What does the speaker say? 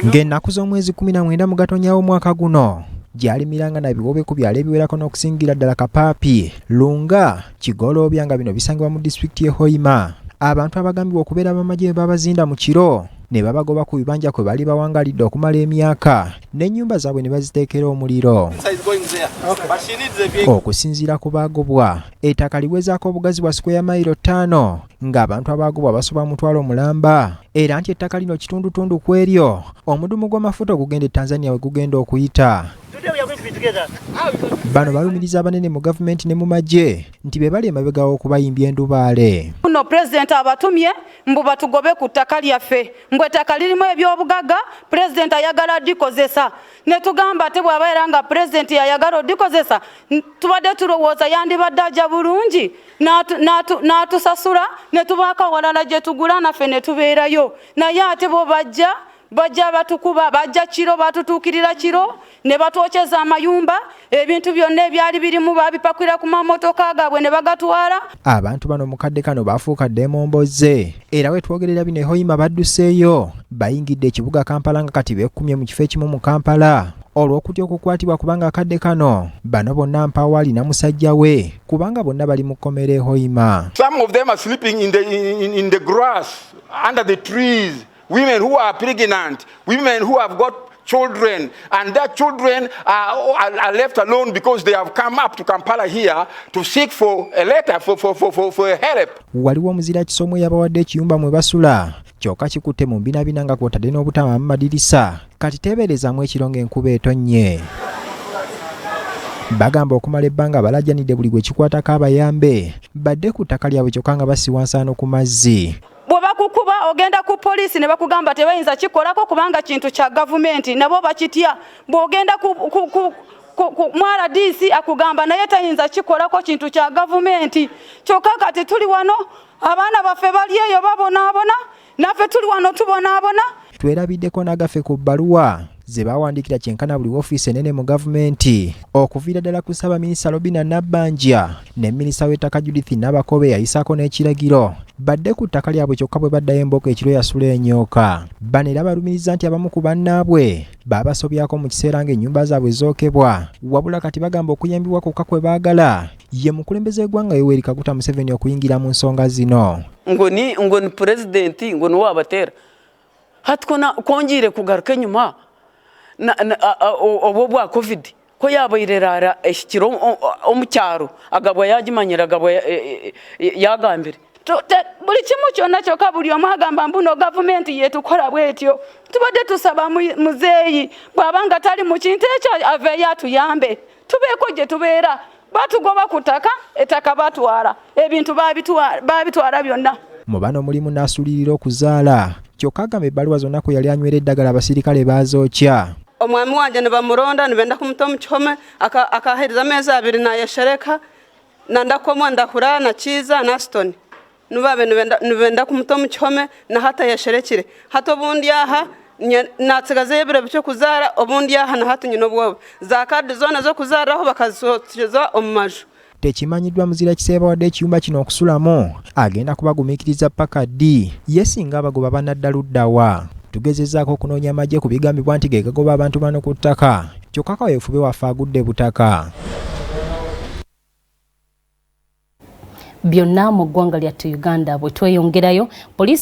Ng'ennaku z'omwezi 19 mu Gatonnya w'omwaka guno gyalimiranga na biwobe ku byalo ebiwerako n'okusingira ddala Kapaapi, Lunga, Kigolobya nga bino bisangibwa mu disitulikiti y'e Hoima. Abantu abagambibwa okubeera b'amagye babazinda mu kiro ne babagoba ku bibanja kwe bali bawangalidde okumala emyaka n'ennyumba zaabwe ne baziteekera omuliro. Okusinziira ku Abaagobwa, ettaka liwezaako obugazi bwa sikweya mayiro 5 ng'abantu Abaagobwa basoba mutwalo mulamba, era nti ettaka lino kitundutundu ku eryo omudumu gw'amafuta ogugenda e Tanzania we gugenda okuyita. Bano balumiriza abanene mu gavumenti ne mu magye nti be bali emabega okubayimbya endubaale. Uno president abatumye mbu batugobe ku ttaka lyaffe, mbwe ettaka lirimu ebyobugaga president ayagala dikozesa ne tugamba ate bw'abeera nga president yayagala dikozesa tubadde tulowooza yandibadde ajja bulungi n'atusasula ne tubaako walala gye tugula naffe ne tubeerayo, naye ate bo bajja batukuba, bajja kiro batutuukirira kiro ne batwokyeza amayumba, ebintu byonna ebyali birimu babipakwira ku mamotoka gaabwe ne bagatwala. Abantu bano mukadde kano bafuuka ddemomboze, era we twogerera bino e Hoima badduseeyo bayingidde ekibuga Kampala nga kati beekumye mu kifo ekimu mu Kampala olw'okutya okukwatibwa kubanga akadde kano bano bonna mpawo ali na musajja we kubanga bonna bali mu kkomera e Hoima. Some of them are sleeping in the grass under the trees. Women who are pregnant, women who have got children, and their children are left alone because they have come up to Kampala here to seek for a letter for help. Waliwo omuzira kisomo yabawadde Kiyumba mwe Basula kyokka kikutte mu mbinabina nga kwotadde n'obutama mu madirisa kati teeberezaamu ekiro ng'enkuba etonnye. Bagamba okumala ebbanga balajjanidde buli gwe kikwatako abayambe badde ku ttaka lyabwe kyokka nga basiwa nsaano ku mazzi. Bwebakukuba ogenda ku poliisi ne bakugamba tebayinza kikolako kubanga kintu kya gavumenti nabo bakitya. Bw'ogenda mu RDC akugamba naye tayinza kikolako kintu kya gavumenti. Kyokka kati tuli wano abaana baffe bali eyo babonaabona naffe tuli wano tubonaabona. Twerabiddeko n'agaffe ku bbaluwa ze bawandiikira kyenkana buli woofiisi enene mu gavumenti okuviira ddala ku Ssaabaminisita Robinah Nabbanja ne Minisita w'ettaka Judith Nabakobe yayisaako n'ekiragiro badde ku ttaka lyabwe kyokka bwe baddayo embooko ekiro yasula enyooka. Bano era balumiriza nti abamu ku bannaabwe baabasobyako mu kiseera ng'ennyumba zaabwe zookebwa wabula kati bagamba okuyambibwa kwokka kwe baagala ye mukulembeze w'eggwanga Yoweri Kaguta Museveni okuyingira mu nsonga zino. ngoni pulezidenti ngoni wabatera hatukona konjire kugaruka enyuma obo bwa covid ko yabairerara ekiro omukyaro agabwa yagimanyira agabwa yagambire buli kimu kyonna kyokka buli omu agamba mbuno gavumenti yetukola bwetyo tubadde tusaba muzeeyi bw'abanga tali mu kintu ekyo aveeyo atuyambe tubeeko gye tubeera batugoba ku ttaka ettaka batwala ebintu babitwala byonna. Mu bano mulimu n'asulirira okuzaala kyokka agamba ebbaluwa zonna kwe yali anywera eddagala abasirikale baazookya. Omwami wanje ne bamulonda ne benda kumuta mu kihome akahereza amezi 2 nayeshereka nandakomwa ndakura na kiza na stone nubabe ne benda kumuta mu kihome na hata yesherekire hata obundi aha natsigaze ebiro byo kuzaara obundi aha na hata nyino bwo za kadi zona zo kuzaaraho bakazokyeza omumaju. Tekimanyiddwa muzira kiseeba wadde ekiyumba kino okusulamu agenda kubagumiikiriza paka ddi ye singa abagoba banaddaluddawa. Tugezezzaako okunoonya amagye ku bigambibwa nti ge gagoba abantu bano ku ttaka kyokka kaweefube waffe agudde butaka. Byonna mu ggwanga lyattu Uganda bwe tweyongerayo poliisi